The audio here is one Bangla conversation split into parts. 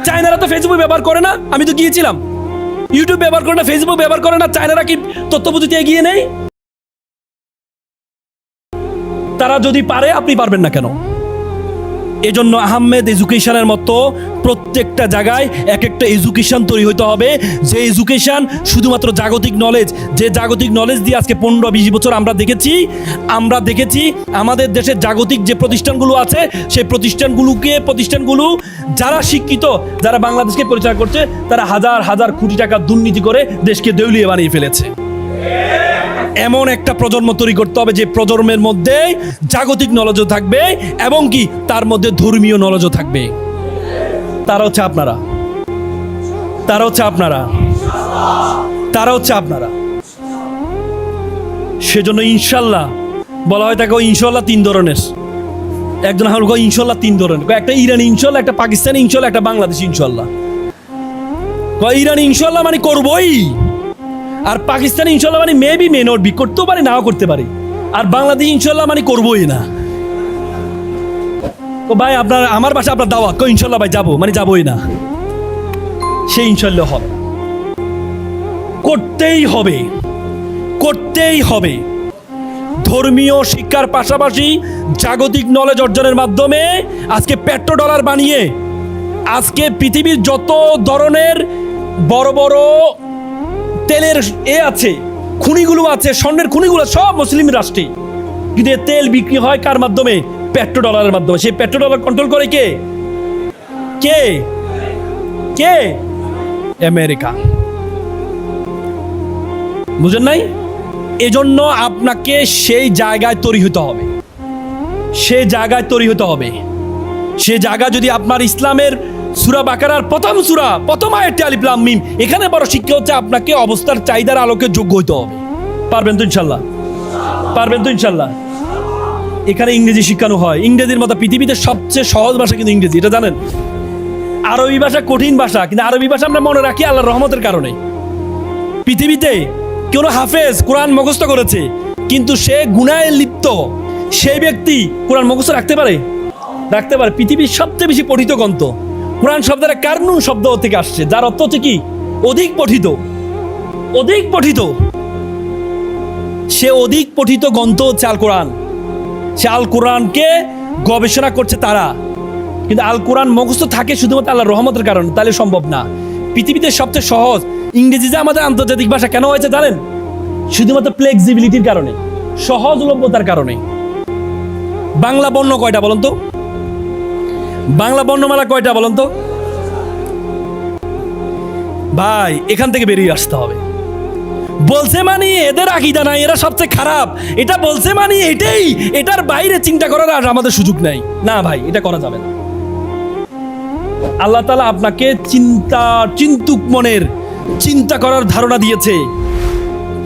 চায়নারা তো ফেসবুক ব্যবহার করে না, আমি তো গিয়েছিলাম। ইউটিউব ব্যবহার করে না, ফেসবুক ব্যবহার করে না, চায়নারা কি তথ্য প্রযুক্তি এগিয়ে নেই? তারা যদি পারে, আপনি পারবেন না কেন? এজন্য আহমেদ এডুকেশনের মতো প্রত্যেকটা জায়গায় এক একটা এডুকেশন তৈরি হতে হবে, যে এডুকেশন শুধুমাত্র জাগতিক নলেজ, যে জাগতিক নলেজ দিয়ে আজকে 15-20 বছর আমরা দেখেছি আমাদের দেশের জাগতিক যে প্রতিষ্ঠানগুলো আছে, সেই প্রতিষ্ঠানগুলো যারা শিক্ষিত, যারা বাংলাদেশকে পরিচালনা করছে, তারা হাজার হাজার কোটি টাকা দুর্নীতি করে দেশকে দেউলিয়া বানিয়ে ফেলেছে। এমন একটা প্রজন্ম তৈরি করতে হবে যে প্রজন্মের মধ্যে জাগতিক নলেজও থাকবে এবং কি তার মধ্যে ধর্মীয় নলেজও থাকবে। তারা হচ্ছে আপনারা। সেজন্য ইনশাল্লাহ বলা হয় তাকে ইনশাল্লাহ 3 ধরনের। একজন হালকা ইনশাল্লাহ 3 ধরনের, একটা ইরানি ইনশাল্লাহ, একটা পাকিস্তানি ইনশাল্লাহ, একটা বাংলাদেশি ইনশাল্লাহ। ইরানি ইনশাল্লাহ মানে করবই, আর পাকিস্তানি ইনশাল্লাহ মানে মেবি মে নট বি, করতেও পারে নাও করতে পারে, আর বাংলাদেশ ইনশাল্লাহ মানে করবোই না। তো ভাই আপনার আমার বাসা আপনার দাওয়াত, ইনশাল্লাহ ভাই যাবো মানে যাবোই না, সে ইনশাল্লাহ হবে। করতেই হবে। ধর্মীয় শিক্ষার পাশাপাশি জাগতিক নলেজ অর্জনের মাধ্যমে আজকে পেট্রোডলার বানিয়ে আজকে পৃথিবীর যত ধরনের বড় বড় তেলের আছে, খনিগুলো আছে, স্বর্ণের খনিগুলো সব মুসলিম রাষ্ট্রে, কিন্তু তেল বিক্রি হয় কার মাধ্যমে? পেট্রোডলারের মাধ্যমে। সেই পেট্রোডলার কন্ট্রোল করে কে? আমেরিকা। বুঝেন নাই? এজন্য আপনাকে সেই জায়গায় তৈরি হতে হবে। সে জায়গা যদি আপনার ইসলামের সূরা বাকারার প্রথম আয়াতটি আলিফ লাম মিম, এখানে বড় শিক্ষা হচ্ছে আপনাকে অবস্থার চাহিদার আলোকে যোগ্য হতে হবে। পারবেন তো ইনশাল্লাহ? এখানে ইংরেজি শিখানো হয়। ইংরেজির মতো পৃথিবীতে সবচেয়ে সহজ ভাষা কিন্তু ইংরেজি, এটা জানেন? আরবি ভাষা কঠিন ভাষা, কিন্তু আরবি ভাষা আমরা মনে রাখি আল্লাহর রহমতের কারণে। পৃথিবীতে কেউ হাফেজ কোরআন মুখস্থ করেছে, কিন্তু সে গুনাহে লিপ্ত, সেই ব্যক্তি কোরআন মুখস্থ রাখতে পারে? পৃথিবীর সবচেয়ে বেশি পঠিত গ্রন্থ কোরআন শব্দের কারনুন শব্দ থেকে আসছে, যার অর্থ হচ্ছে কি? অধিক পঠিত। সে অধিক পঠিত গ্রন্থ হচ্ছে আল কোরআন। সে আল কোরআনকে গবেষণা করছে তারা, কিন্তু আল কোরআন মুখস্থ থাকে শুধুমাত্র আল্লাহর রহমতের কারণে, তাহলে সম্ভব না। পৃথিবীতে সবচেয়ে সহজ ইংরেজি যে আমাদের আন্তর্জাতিক ভাষা কেন হয়েছে জানেন? শুধুমাত্র ফ্লেক্সিবিলিটির কারণে, সহজলভ্যতার কারণে। বাংলা বর্ণ কয়টা বলুন তো? বাংলা বর্ণমালা কয়টা বলুন তো? ভাই এখান থেকে বেরিয়ে আসতে হবে। বলছে মানে এদের আকীদা নাই, এরা সবচেয়ে খারাপ, এটা বলছে মানে এটার বাইরে চিন্তা করার আর আমাদের সুযোগ নাই। না ভাই, এটা করা যাবে না। আল্লাহ তাআলা আপনাকে চিন্তুক মনের চিন্তা করার ধারণা দিয়েছে।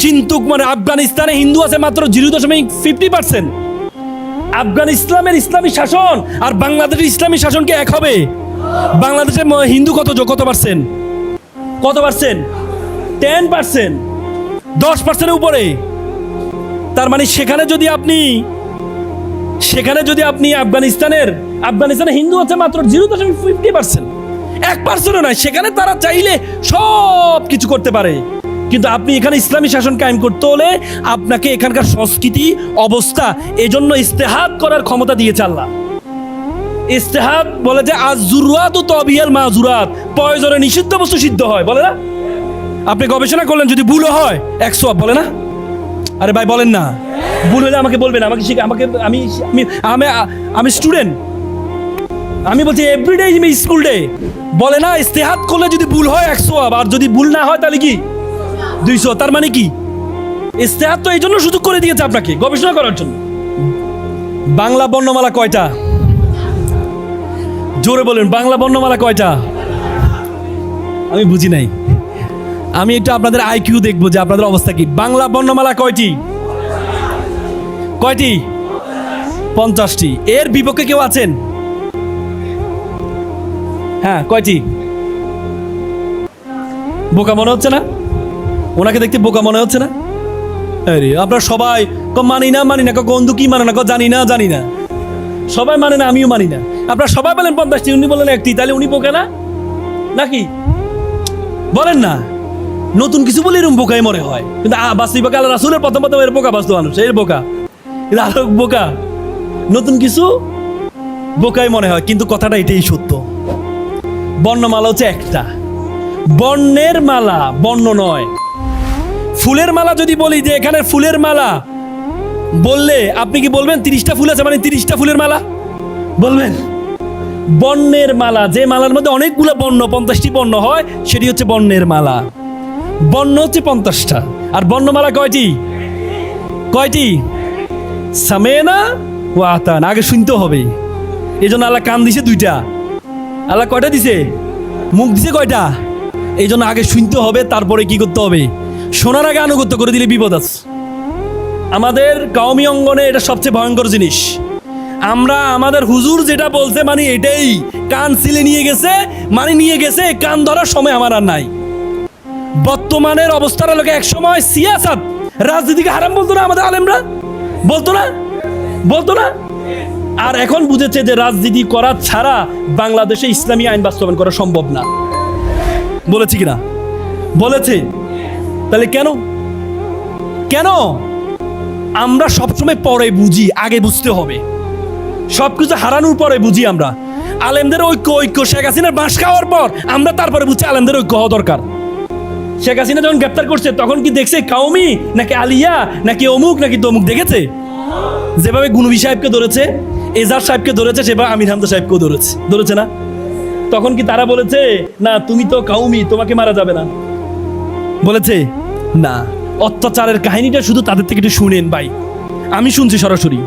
চিন্তুক মানে আফগানিস্তানে হিন্দু আছে মাত্র 0.50%। আফগানিস্তানের ইসলামী শাসন আর বাংলাদেশের ইসলামী শাসনকে এক হবে? বাংলাদেশে হিন্দু কত পার্সেন্ট? 10%, 10%-এর উপরে। তার মানে সেখানে যদি আপনি আফগানিস্তানে হিন্দু আছে মাত্র 0.50%, 1%ও নয়। সেখানে তারা চাইলে সব কিছু করতে পারে, কিন্তু আপনি এখানে ইসলামী শাসন কায়েম করতে হলে আপনাকে এখানকার সংস্কৃতি অবস্থা, এজন্য ইস্তেহাদ করার ক্ষমতা দিয়েছে আল্লাহ। ইস্তেহাদ বলে যে আজ-জুররাতু তাবিয়াল মাজুরাত, প্রয়োজনে নিষিদ্ধ বস্তু সিদ্ধ হয়, বলে না? আপনি গবেষণা করলেন, যদি ভুল হয় 100 বলে না? আরে ভাই বলেন না, ভুল হলে আমাকে বলবেন, আমি স্টুডেন্ট, আমি বলছি এভরিডে স্কুল ডে, বলে না? ইস্তেহাদ করলে যদি ভুল হয় 100, আর যদি ভুল না হয় তাহলে কি 200। তার মানে কি? ইস্তেহাদ তো এই জন্য সুযোগ করে দিয়েছে আপনাকে গবেষণা করার জন্য। বাংলা বর্ণমালা কয়টা? জোরে বলেন, বাংলা বর্ণমালা কয়টা? আমি বুঝি নাই, আমি একটু আপনাদের আইকিউ দেখবো যে আপনাদের অবস্থা কি। বাংলা বর্ণমালা কয়টি? 50টি। এর বিপক্ষে কেউ আছেন? হ্যাঁ, কয়টি? বোকা মনে হচ্ছে না? ওনাকে দেখতে বোকা মনে হচ্ছে না? আরে আপনারা সবাই মানি না, বন্ধু কি মানে না, জানি না, সবাই মানে না, আমিও মানি না। আপনারা সবাই বলেন 50টি, উনি বলেন 1টি, তাহলে উনি বোকা না? নাকি বলেন না? নতুন কিছু বলে এরকম বোকাই মনে হয়, কিন্তু বাস্তবিক আল্লাহ রাসূলের প্রথম প্রথম এর বোকা বাস্তব মানুষ, এর বোকা, কিন্তু আরো বোকা, নতুন কিছু বোকাই মনে হয়, কিন্তু কথাটা এটাই সত্য। বর্ণমালা হচ্ছে একটা, বর্ণের মালা, বর্ণ নয়। ফুলের মালা যদি বলি যে এখানে ফুলের মালা, বললে আপনি কি বলবেন 30টা ফুল আছে মানে 30টা ফুলের মালা বলবেন? বর্ণের মালা, যে মালার মধ্যে অনেকগুলো বর্ণ, 50টি বর্ণ হয়, সেটি হচ্ছে বর্ণের মালা। বর্ণ হচ্ছে 50টা, আর বর্ণমালা কয়টি? কয়টি? সামেনা ওয়া আতান, আগে শুনতে হবে। এই জন্য আল্লাহ কান দিছে 2টা, আল্লাহ কয়টা দিছে? মুখ দিছে কয়টা? এই জন্য আগে শুনতে হবে, তারপরে কি করতে হবে? শোনার আগে আনুগত্য করে দিলে বিপদ আছে। আমাদের কওমি অঙ্গনে এটা সবচেয়ে ভয়ঙ্কর জিনিস। আমরা আমাদের হুজুর যেটা বলছে মানে এটাই, কান ছিলে নিয়ে গেছে, মানে নিয়ে গেছে, কান ধরার সময় আমার আর নাই। বর্তমানের অবস্থার লোকে এক সময় সিয়াসাত, রাজনীতিকে হারাম বলতো না আমাদের আলেমরা, বলতো না? বলতো না? আর এখন বুঝেছে যে রাজনীতি করা ছাড়া বাংলাদেশে ইসলামী আইন বাস্তবায়ন করা সম্ভব না। বলেছে কিনা? বলেছে। তাহলে কেন? কেন আমরা সবসময় পরে বুঝি, আগে বুঝতে হবে। সবকিছু হারানোর পরে বুঝি আমরা। আলেমদের ঐক্য শেখ হাসিনার বাঁশ খাওয়ার পর আমরা তারপরে বুঝছি আলেমদের ঐক্য হওয়া দরকার। শেখ হাসিনা যখন গ্রেপ্তার করছে তখন কি দেখছে কাউমি নাকি আলিয়া নাকি অমুক নাকি তমুক? দেখেছে? যেভাবে গুনবী সাহেবকে ধরেছে, এজাজ সাহেবকে ধরেছে, সেভাবে আমির হামজা সাহেবকেও ধরেছে না? তখন কি তারা বলেছে না তুমি তো কাউমি, তোমাকে মারা যাবে না? বলেছে না। অত্যাচারের কাহিনীটা শুধু তাদের থেকে একটু শুনেন ভাই, আমি শুনছি সরাসরি।